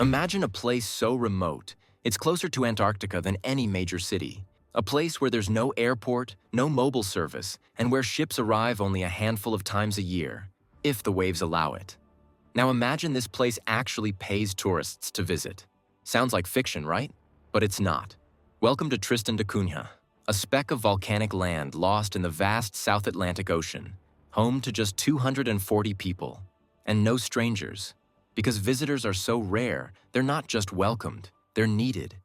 Imagine a place so remote, it's closer to Antarctica than any major city. A place where there's no airport, no mobile service, and where ships arrive only a handful of times a year, if the waves allow it. Now imagine this place actually pays tourists to visit. Sounds like fiction, right? But it's not. Welcome to Tristan da Cunha, a speck of volcanic land lost in the vast South Atlantic Ocean, home to just 240 people, and no strangers. Because visitors are so rare, they're not just welcomed, they're needed.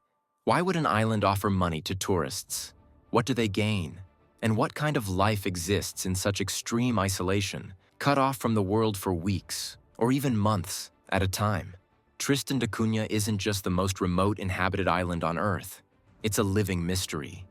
Why would an island offer money to tourists? What do they gain? And what kind of life exists in such extreme isolation, cut off from the world for weeks, or even months at a time? Tristan da Cunha isn't just the most remote inhabited island on Earth. It's a living mystery.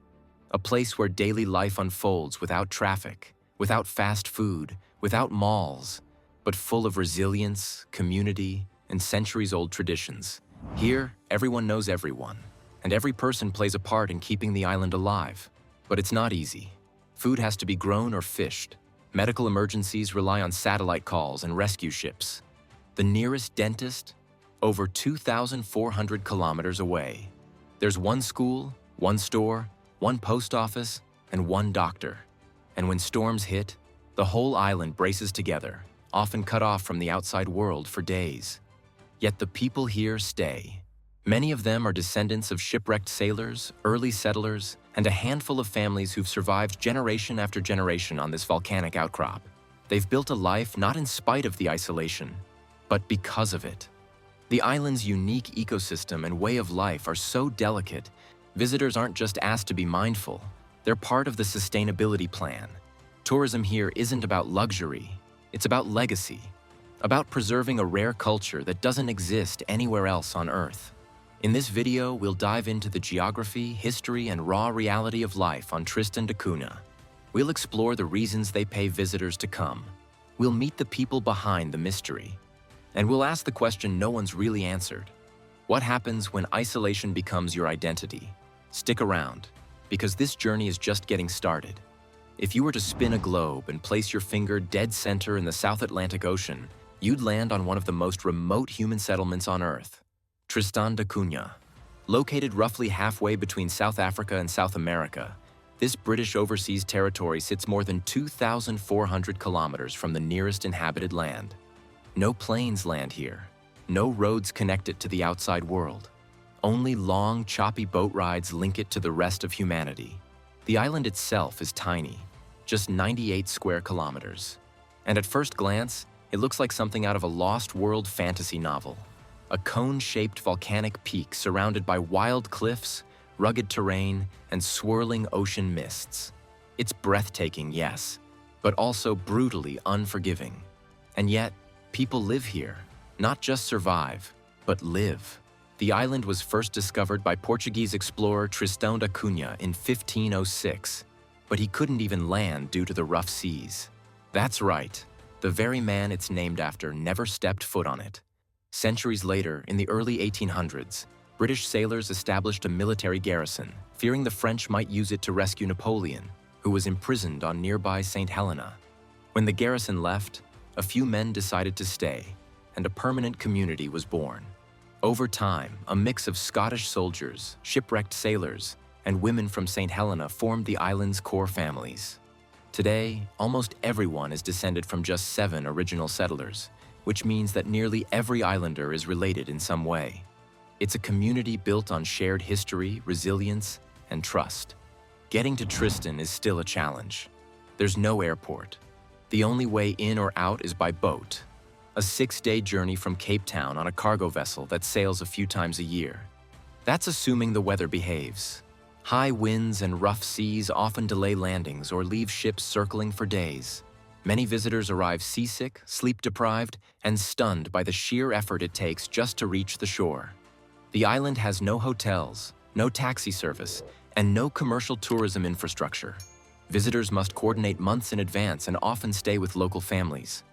A place where daily life unfolds without traffic, without fast food, without malls, but full of resilience, community, and centuries-old traditions. Here, everyone knows everyone, and every person plays a part in keeping the island alive. But it's not easy. Food has to be grown or fished. Medical emergencies rely on satellite calls and rescue ships. The nearest dentist, over 2,400 kilometers away. There's one school, one store, one post office, and one doctor. And when storms hit, the whole island braces together, often cut off from the outside world for days. Yet the people here stay. Many of them are descendants of shipwrecked sailors, early settlers, and a handful of families who've survived generation after generation on this volcanic outcrop. They've built a life not in spite of the isolation, but because of it. The island's unique ecosystem and way of life are so delicate, visitors aren't just asked to be mindful, they're part of the sustainability plan. Tourism here isn't about luxury, it's about legacy, about preserving a rare culture that doesn't exist anywhere else on Earth. In this video, we'll dive into the geography, history, and raw reality of life on Tristan da Cunha. We'll explore the reasons they pay visitors to come. We'll meet the people behind the mystery. And we'll ask the question no one's really answered. What happens when isolation becomes your identity? Stick around, because this journey is just getting started. If you were to spin a globe and place your finger dead center in the South Atlantic Ocean, you'd land on one of the most remote human settlements on Earth, Tristan da Cunha. Located roughly halfway between South Africa and South America, this British overseas territory sits more than 2,400 kilometers from the nearest inhabited land. No planes land here, no roads connect it to the outside world. Only long, choppy boat rides link it to the rest of humanity. The island itself is tiny, just 98 square kilometers. And at first glance, it looks like something out of a Lost World fantasy novel. A cone-shaped volcanic peak surrounded by wild cliffs, rugged terrain, and swirling ocean mists. It's breathtaking, yes, but also brutally unforgiving. And yet, people live here, not just survive, but live. The island was first discovered by Portuguese explorer Tristan da Cunha in 1506, but he couldn't even land due to the rough seas. That's right, the very man it's named after never stepped foot on it. Centuries later, in the early 1800s, British sailors established a military garrison, fearing the French might use it to rescue Napoleon, who was imprisoned on nearby St. Helena. When the garrison left, a few men decided to stay, and a permanent community was born. Over time, a mix of Scottish soldiers, shipwrecked sailors, and women from St. Helena formed the island's core families. Today, almost everyone is descended from just 7 original settlers, which means that nearly every islander is related in some way. It's a community built on shared history, resilience, and trust. Getting to Tristan is still a challenge. There's no airport. The only way in or out is by boat. A 6-day journey from Cape Town on a cargo vessel that sails a few times a year. That's assuming the weather behaves. High winds and rough seas often delay landings or leave ships circling for days. Many visitors arrive seasick, sleep-deprived, and stunned by the sheer effort it takes just to reach the shore. The island has no hotels, no taxi service, and no commercial tourism infrastructure. Visitors must coordinate months in advance and often stay with local families.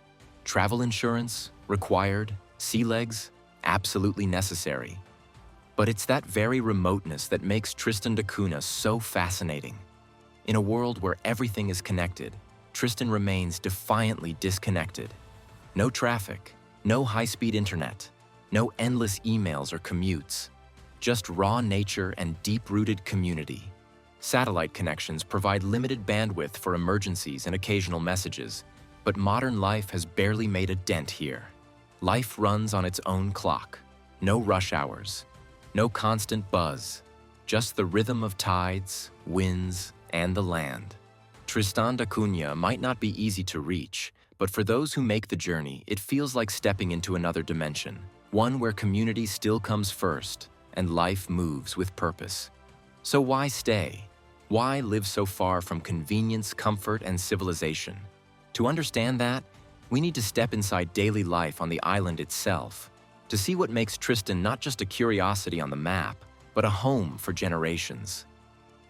Travel insurance, required. Sea legs, absolutely necessary. But it's that very remoteness that makes Tristan da Cunha so fascinating. In a world where everything is connected, Tristan remains defiantly disconnected. No traffic, no high-speed internet, No endless emails or commutes, just raw nature and deep-rooted community. Satellite connections provide limited bandwidth for emergencies and occasional messages, but modern life has barely made a dent here. Life runs on its own clock. No rush hours, no constant buzz, just the rhythm of tides, winds, and the land. Tristan da Cunha might not be easy to reach, but for those who make the journey, it feels like stepping into another dimension, one where community still comes first and life moves with purpose. So why stay? Why live so far from convenience, comfort, and civilization? To understand that, we need to step inside daily life on the island itself, to see what makes Tristan not just a curiosity on the map, but a home for generations.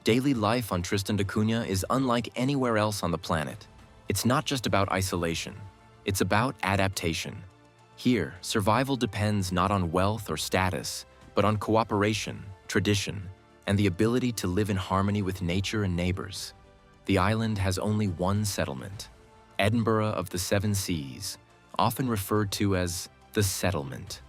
Daily life on Tristan da Cunha is unlike anywhere else on the planet. It's not just about isolation, it's about adaptation. Here, survival depends not on wealth or status, but on cooperation, tradition, and the ability to live in harmony with nature and neighbors. The island has only one settlement, Edinburgh of the Seven Seas, often referred to as the settlement.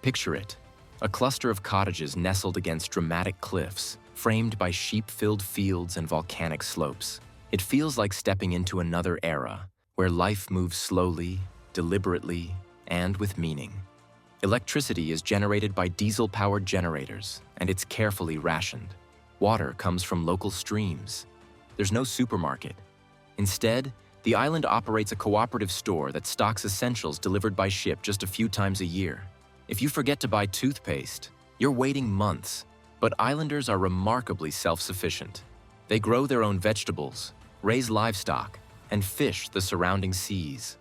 Picture it, a cluster of cottages nestled against dramatic cliffs, framed by sheep-filled fields and volcanic slopes. It feels like stepping into another era, where life moves slowly, deliberately, and with meaning. Electricity is generated by diesel-powered generators, and it's carefully rationed. Water comes from local streams. There's no supermarket. Instead, the island operates a cooperative store that stocks essentials delivered by ship just a few times a year. If you forget to buy toothpaste, you're waiting months. But islanders are remarkably self-sufficient. They grow their own vegetables, raise livestock, and fish the surrounding seas.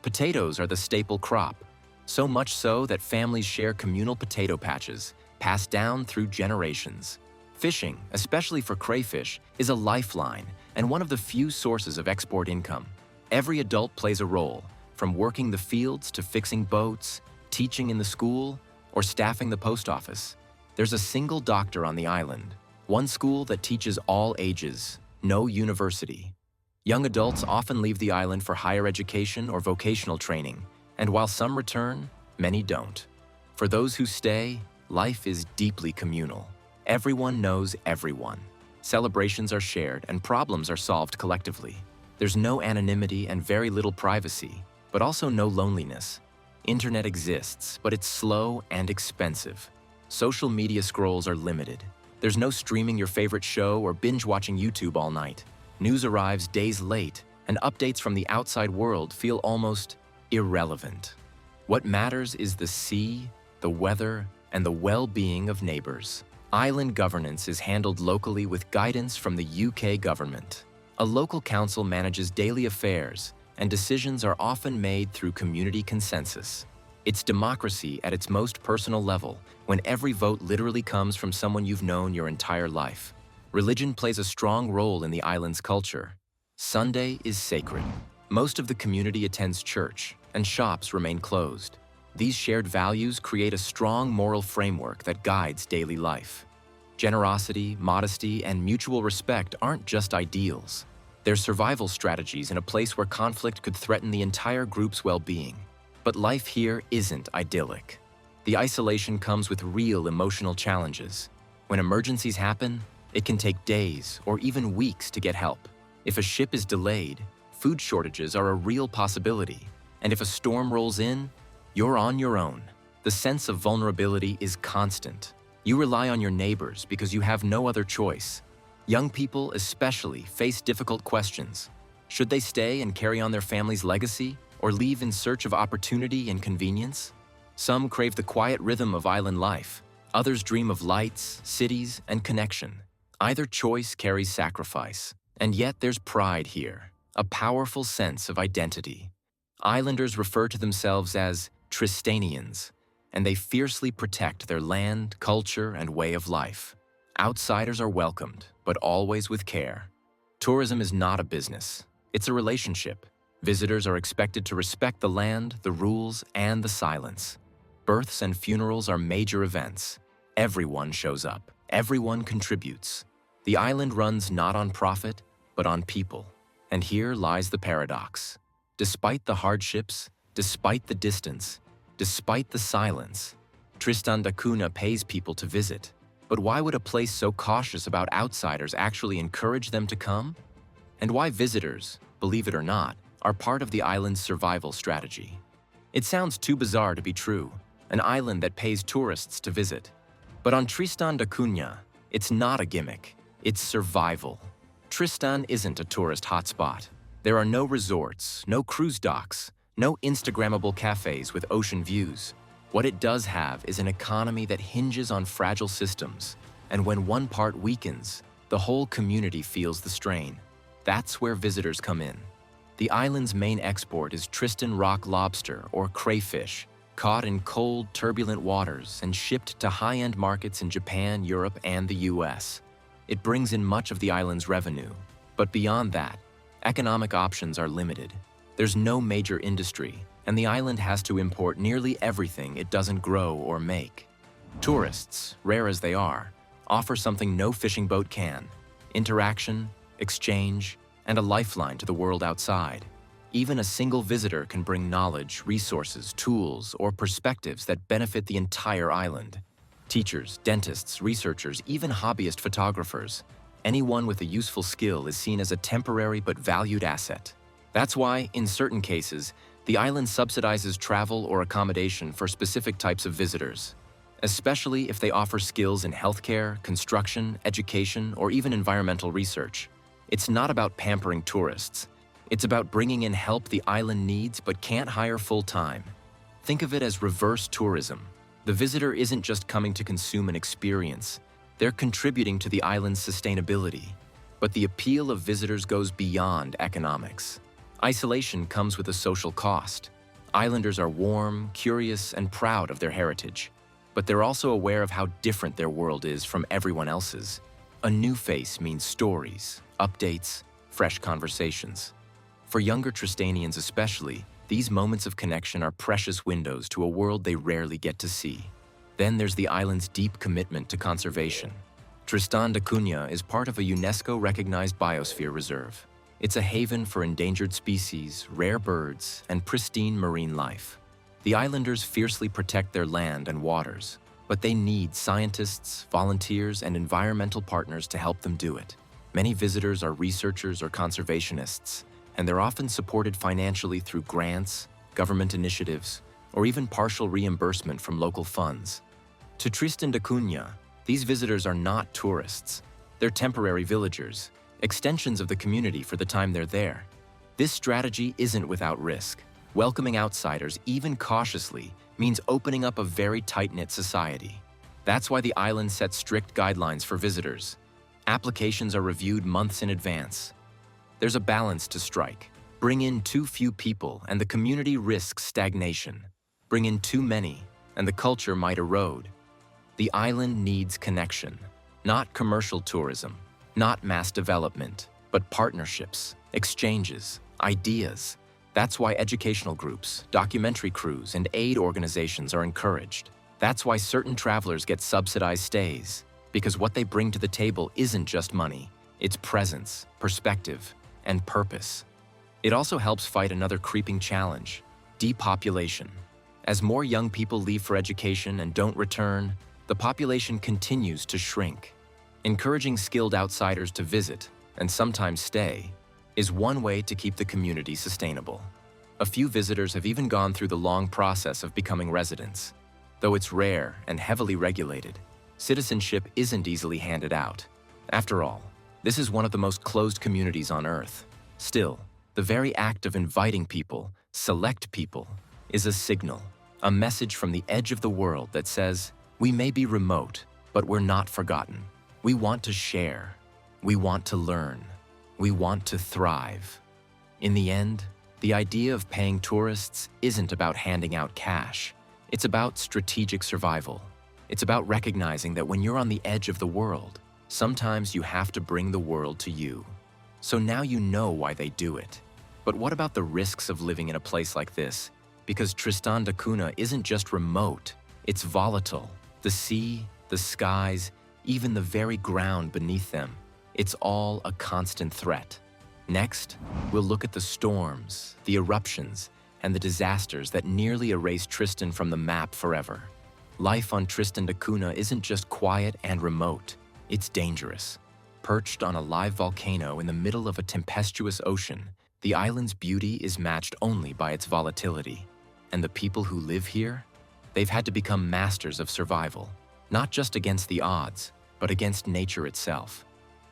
Potatoes are the staple crop, so much so that families share communal potato patches, passed down through generations. Fishing, especially for crayfish, is a lifeline and one of the few sources of export income. Every adult plays a role, from working the fields to fixing boats, teaching in the school, or staffing the post office. There's a single doctor on the island, one school that teaches all ages, no university. Young adults often leave the island for higher education or vocational training, and while some return, many don't. For those who stay, life is deeply communal. Everyone knows everyone. Celebrations are shared and problems are solved collectively. There's no anonymity and very little privacy, but also no loneliness. Internet exists, but it's slow and expensive. Social media scrolls are limited. There's no streaming your favorite show or binge-watching YouTube all night. News arrives days late, and updates from the outside world feel almost irrelevant. What matters is the sea, the weather, and the well-being of neighbors. Island governance is handled locally with guidance from the UK government. A local council manages daily affairs, and decisions are often made through community consensus. It's democracy at its most personal level, when every vote literally comes from someone you've known your entire life. Religion plays a strong role in the island's culture. Sunday is sacred. Most of the community attends church, and shops remain closed. These shared values create a strong moral framework that guides daily life. Generosity, modesty, and mutual respect aren't just ideals. They're survival strategies in a place where conflict could threaten the entire group's well-being. But life here isn't idyllic. The isolation comes with real emotional challenges. When emergencies happen, it can take days or even weeks to get help. If a ship is delayed, food shortages are a real possibility. And if a storm rolls in, you're on your own. The sense of vulnerability is constant. You rely on your neighbors because you have no other choice. Young people especially face difficult questions. Should they stay and carry on their family's legacy, or leave in search of opportunity and convenience? Some crave the quiet rhythm of island life. Others dream of lights, cities, and connection. Either choice carries sacrifice. And yet there's pride here, a powerful sense of identity. Islanders refer to themselves as Tristanians, and they fiercely protect their land, culture, and way of life. Outsiders are welcomed, but always with care. Tourism is not a business, it's a relationship. Visitors are expected to respect the land, the rules, and the silence. Births and funerals are major events. Everyone shows up, everyone contributes. The island runs not on profit, but on people. And here lies the paradox. Despite the hardships, despite the distance, despite the silence, Tristan da Cunha pays people to visit. But why would a place so cautious about outsiders actually encourage them to come? And why visitors, believe it or not, are part of the island's survival strategy. It sounds too bizarre to be true, an island that pays tourists to visit. But on Tristan da Cunha, it's not a gimmick, it's survival. Tristan isn't a tourist hotspot. There are no resorts, no cruise docks, no Instagrammable cafes with ocean views. What it does have is an economy that hinges on fragile systems, and when one part weakens, the whole community feels the strain. That's where visitors come in. The island's main export is Tristan rock lobster, or crayfish, caught in cold, turbulent waters and shipped to high-end markets in Japan, Europe, and the US. It brings in much of the island's revenue, but beyond that, economic options are limited. There's no major industry, and the island has to import nearly everything it doesn't grow or make. Tourists, rare as they are, offer something no fishing boat can: interaction, exchange, and a lifeline to the world outside. Even a single visitor can bring knowledge, resources, tools, or perspectives that benefit the entire island. Teachers, dentists, researchers, even hobbyist photographers. Anyone with a useful skill is seen as a temporary but valued asset. That's why, in certain cases, the island subsidizes travel or accommodation for specific types of visitors, especially if they offer skills in healthcare, construction, education, or even environmental research. It's not about pampering tourists. It's about bringing in help the island needs but can't hire full-time. Think of it as reverse tourism. The visitor isn't just coming to consume an experience. They're contributing to the island's sustainability. But the appeal of visitors goes beyond economics. Isolation comes with a social cost. Islanders are warm, curious, and proud of their heritage. But they're also aware of how different their world is from everyone else's. A new face means stories, updates, fresh conversations. For younger Tristanians especially, these moments of connection are precious windows to a world they rarely get to see. Then there's the island's deep commitment to conservation. Tristan da Cunha is part of a UNESCO-recognized biosphere reserve. It's a haven for endangered species, rare birds, and pristine marine life. The islanders fiercely protect their land and waters, but they need scientists, volunteers, and environmental partners to help them do it. Many visitors are researchers or conservationists, and they're often supported financially through grants, government initiatives, or even partial reimbursement from local funds. To Tristan da Cunha, these visitors are not tourists. They're temporary villagers, extensions of the community for the time they're there. This strategy isn't without risk. Welcoming outsiders, even cautiously, means opening up a very tight-knit society. That's why the island sets strict guidelines for visitors. Applications are reviewed months in advance. There's a balance to strike. Bring in too few people and the community risks stagnation. Bring in too many and the culture might erode. The island needs connection, not commercial tourism, not mass development, but partnerships, exchanges, ideas. That's why educational groups, documentary crews, and aid organizations are encouraged. That's why certain travelers get subsidized stays, because what they bring to the table isn't just money, it's presence, perspective, and purpose. It also helps fight another creeping challenge: depopulation. As more young people leave for education and don't return, the population continues to shrink. Encouraging skilled outsiders to visit, and sometimes stay, is one way to keep the community sustainable. A few visitors have even gone through the long process of becoming residents. Though it's rare and heavily regulated, citizenship isn't easily handed out. After all, this is one of the most closed communities on Earth. Still, the very act of inviting people, select people, is a signal, a message from the edge of the world that says, we may be remote, but we're not forgotten. We want to share. We want to learn. We want to thrive. In the end, the idea of paying tourists isn't about handing out cash. It's about strategic survival. It's about recognizing that when you're on the edge of the world, sometimes you have to bring the world to you. So now you know why they do it. But what about the risks of living in a place like this? Because Tristan da Cunha isn't just remote, it's volatile. The sea, the skies, even the very ground beneath them, it's all a constant threat. Next, we'll look at the storms, the eruptions, and the disasters that nearly erased Tristan from the map forever. Life on Tristan da Cunha isn't just quiet and remote, it's dangerous. Perched on a live volcano in the middle of a tempestuous ocean, the island's beauty is matched only by its volatility. And the people who live here? They've had to become masters of survival, not just against the odds, but against nature itself.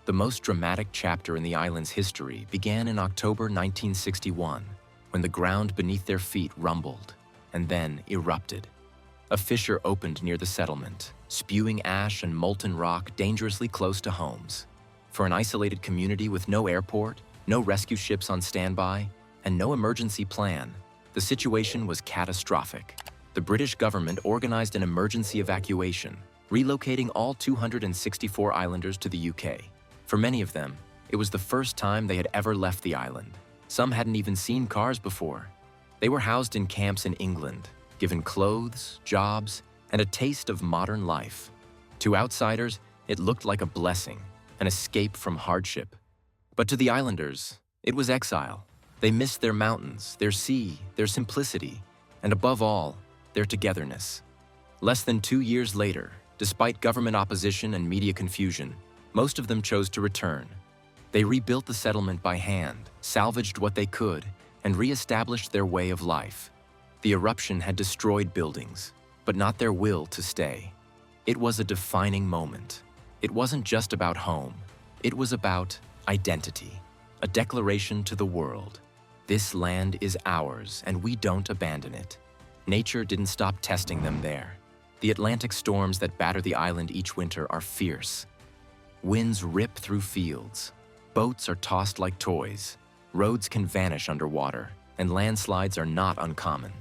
The most dramatic chapter in the island's history began in October 1961, when the ground beneath their feet rumbled and then erupted. A fissure opened near the settlement, spewing ash and molten rock dangerously close to homes. For an isolated community with no airport, no rescue ships on standby, and no emergency plan, the situation was catastrophic. The British government organized an emergency evacuation, relocating all 264 islanders to the UK. For many of them, it was the first time they had ever left the island. Some hadn't even seen cars before. They were housed in camps in England, given clothes, jobs, and a taste of modern life. To outsiders, it looked like a blessing, an escape from hardship. But to the islanders, it was exile. They missed their mountains, their sea, their simplicity, and above all, their togetherness. Less than 2 years later, despite government opposition and media confusion, most of them chose to return. They rebuilt the settlement by hand, salvaged what they could, and re-established their way of life. The eruption had destroyed buildings, but not their will to stay. It was a defining moment. It wasn't just about home. It was about identity, a declaration to the world. This land is ours, and we don't abandon it. Nature didn't stop testing them there. The Atlantic storms that batter the island each winter are fierce. Winds rip through fields. Boats are tossed like toys. Roads can vanish underwater, and landslides are not uncommon.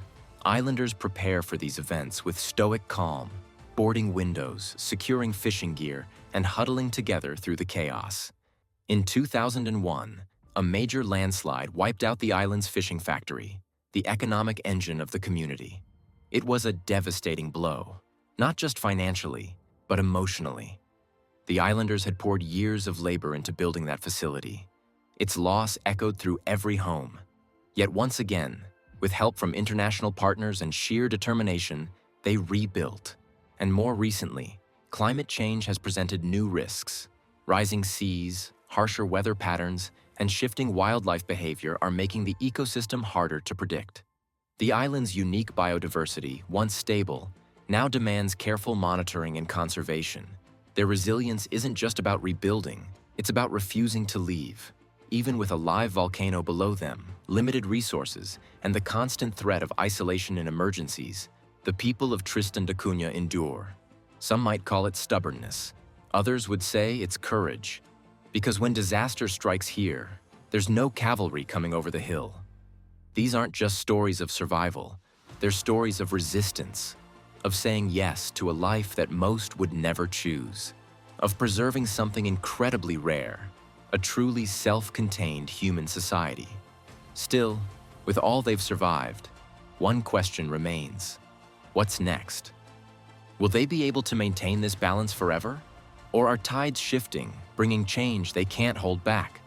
Islanders prepare for these events with stoic calm, boarding windows, securing fishing gear, and huddling together through the chaos. In 2001, a major landslide wiped out the island's fishing factory, the economic engine of the community. It was a devastating blow, not just financially, but emotionally. The islanders had poured years of labor into building that facility. Its loss echoed through every home. Yet once again, with help from international partners and sheer determination, they rebuilt. And more recently, climate change has presented new risks. Rising seas, harsher weather patterns, and shifting wildlife behavior are making the ecosystem harder to predict. The island's unique biodiversity, once stable, now demands careful monitoring and conservation. Their resilience isn't just about rebuilding, it's about refusing to leave. Even with a live volcano below them, limited resources, and the constant threat of isolation in emergencies, the people of Tristan da Cunha endure. Some might call it stubbornness. Others would say it's courage. Because when disaster strikes here, there's no cavalry coming over the hill. These aren't just stories of survival. They're stories of resistance, of saying yes to a life that most would never choose, of preserving something incredibly rare, a truly self-contained human society. Still, with all they've survived, one question remains. What's next? Will they be able to maintain this balance forever? Or are tides shifting, bringing change they can't hold back?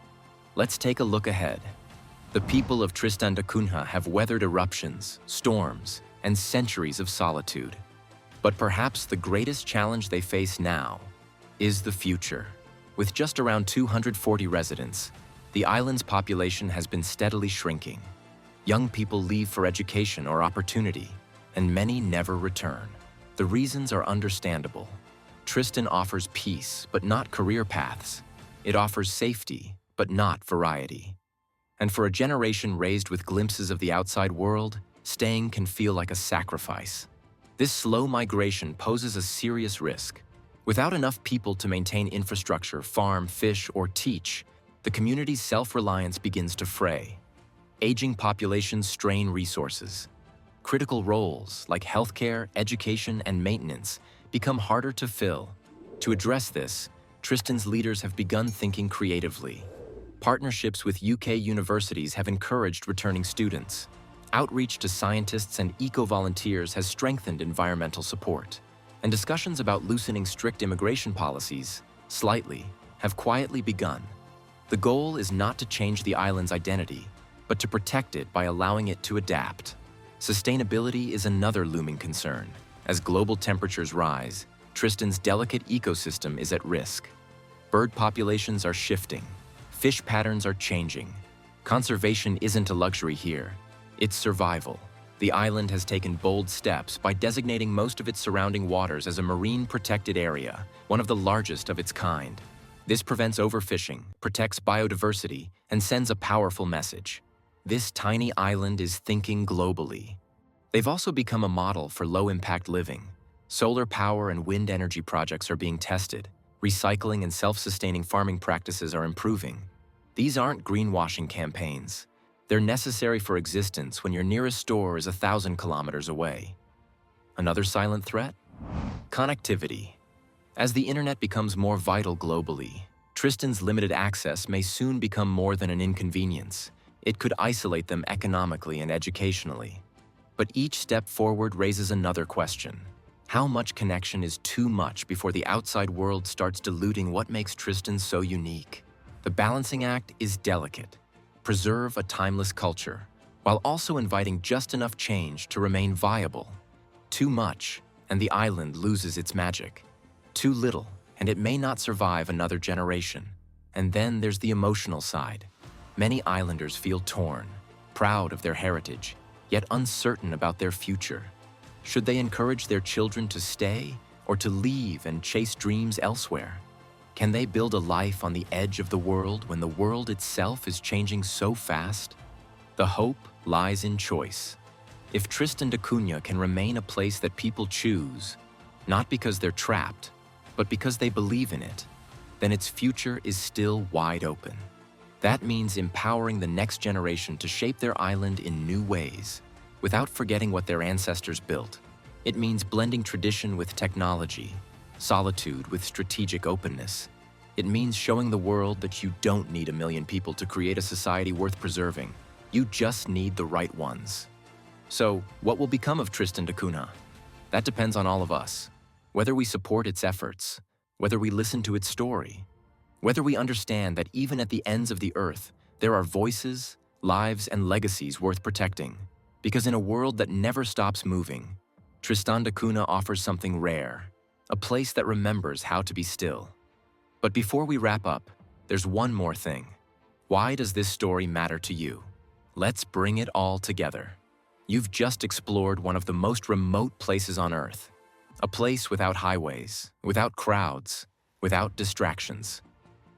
Let's take a look ahead. The people of Tristan da Cunha have weathered eruptions, storms, and centuries of solitude. But perhaps the greatest challenge they face now is the future. With just around 240 residents, the island's population has been steadily shrinking. Young people leave for education or opportunity, and many never return. The reasons are understandable. Tristan offers peace, but not career paths. It offers safety, but not variety. And for a generation raised with glimpses of the outside world, staying can feel like a sacrifice. This slow migration poses a serious risk. Without enough people to maintain infrastructure, farm, fish, or teach, the community's self-reliance begins to fray. Aging populations strain resources. Critical roles like healthcare, education, and maintenance become harder to fill. To address this, Tristan's leaders have begun thinking creatively. Partnerships with UK universities have encouraged returning students. Outreach to scientists and eco-volunteers has strengthened environmental support. And discussions about loosening strict immigration policies, slightly, have quietly begun. The goal is not to change the island's identity, but to protect it by allowing it to adapt. Sustainability is another looming concern, As global temperatures rise, Tristan's delicate ecosystem is at risk. Bird populations are shifting. Fish patterns are changing. Conservation isn't a luxury here. It's survival. The island has taken bold steps by designating most of its surrounding waters as a marine protected area, one of the largest of its kind. This prevents overfishing, protects biodiversity, and sends a powerful message. This tiny island is thinking globally. They've also become a model for low-impact living. Solar power and wind energy projects are being tested. Recycling and self-sustaining farming practices are improving. These aren't greenwashing campaigns. They're necessary for existence when your nearest store is 1,000 kilometers away. Another silent threat? Connectivity. As the internet becomes more vital globally, Tristan's limited access may soon become more than an inconvenience. It could isolate them economically and educationally. But each step forward raises another question. How much connection is too much before the outside world starts diluting what makes Tristan so unique? The balancing act is delicate. Preserve a timeless culture, while also inviting just enough change to remain viable. Too much, and the island loses its magic. Too little, and it may not survive another generation. And then there's the emotional side. Many islanders feel torn, proud of their heritage, yet uncertain about their future. Should they encourage their children to stay or to leave and chase dreams elsewhere? Can they build a life on the edge of the world when the world itself is changing so fast? The hope lies in choice. If Tristan da Cunha can remain a place that people choose, not because they're trapped, but because they believe in it, then its future is still wide open. That means empowering the next generation to shape their island in new ways, without forgetting what their ancestors built. It means blending tradition with technology, solitude with strategic openness. It means showing the world that you don't need 1 million people to create a society worth preserving. You just need the right ones. So, what will become of Tristan da Cunha? That depends on all of us. Whether we support its efforts, whether we listen to its story, whether we understand that even at the ends of the earth, there are voices, lives, and legacies worth protecting. Because in a world that never stops moving, Tristan da Cunha offers something rare, a place that remembers how to be still. But before we wrap up, there's one more thing. Why does this story matter to you? Let's bring it all together. You've just explored one of the most remote places on Earth. A place without highways, without crowds, without distractions.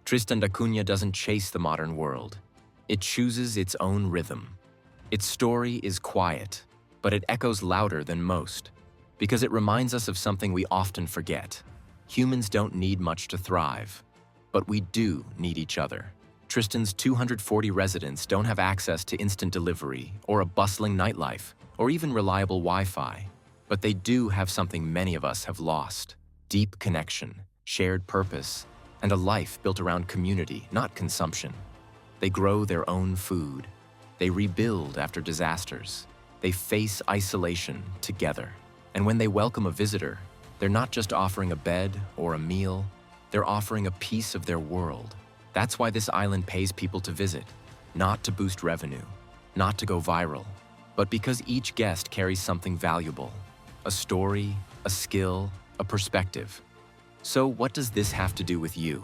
Tristan da Cunha doesn't chase the modern world. It chooses its own rhythm. Its story is quiet, but it echoes louder than most, because it reminds us of something we often forget. Humans don't need much to thrive, but we do need each other. Tristan's 240 residents don't have access to instant delivery or a bustling nightlife or even reliable Wi-Fi, but they do have something many of us have lost: deep connection, shared purpose, and a life built around community, not consumption. They grow their own food. They rebuild after disasters. They face isolation together. And when they welcome a visitor, they're not just offering a bed or a meal, they're offering a piece of their world. That's why this island pays people to visit, not to boost revenue, not to go viral, but because each guest carries something valuable: a story, a skill, a perspective. So what does this have to do with you?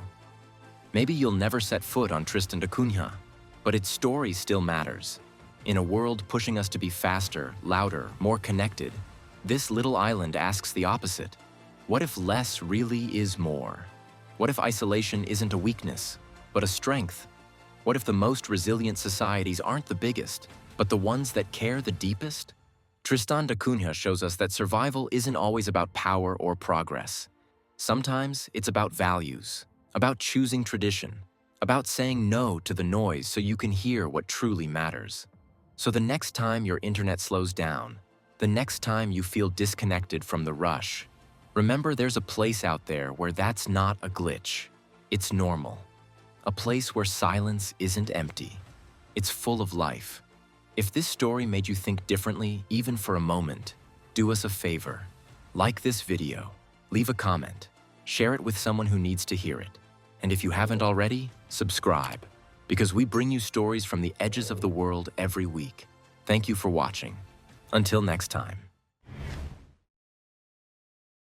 Maybe you'll never set foot on Tristan da Cunha, but its story still matters. In a world pushing us to be faster, louder, more connected, this little island asks the opposite. What if less really is more? What if isolation isn't a weakness, but a strength? What if the most resilient societies aren't the biggest, but the ones that care the deepest? Tristan da Cunha shows us that survival isn't always about power or progress. Sometimes it's about values, about choosing tradition, about saying no to the noise so you can hear what truly matters. So the next time your internet slows down, the next time you feel disconnected from the rush, remember there's a place out there where that's not a glitch. It's normal. A place where silence isn't empty. It's full of life. If this story made you think differently, even for a moment, do us a favor. Like this video, leave a comment, share it with someone who needs to hear it. And if you haven't already, subscribe, because we bring you stories from the edges of the world every week. Thank you for watching. Until next time.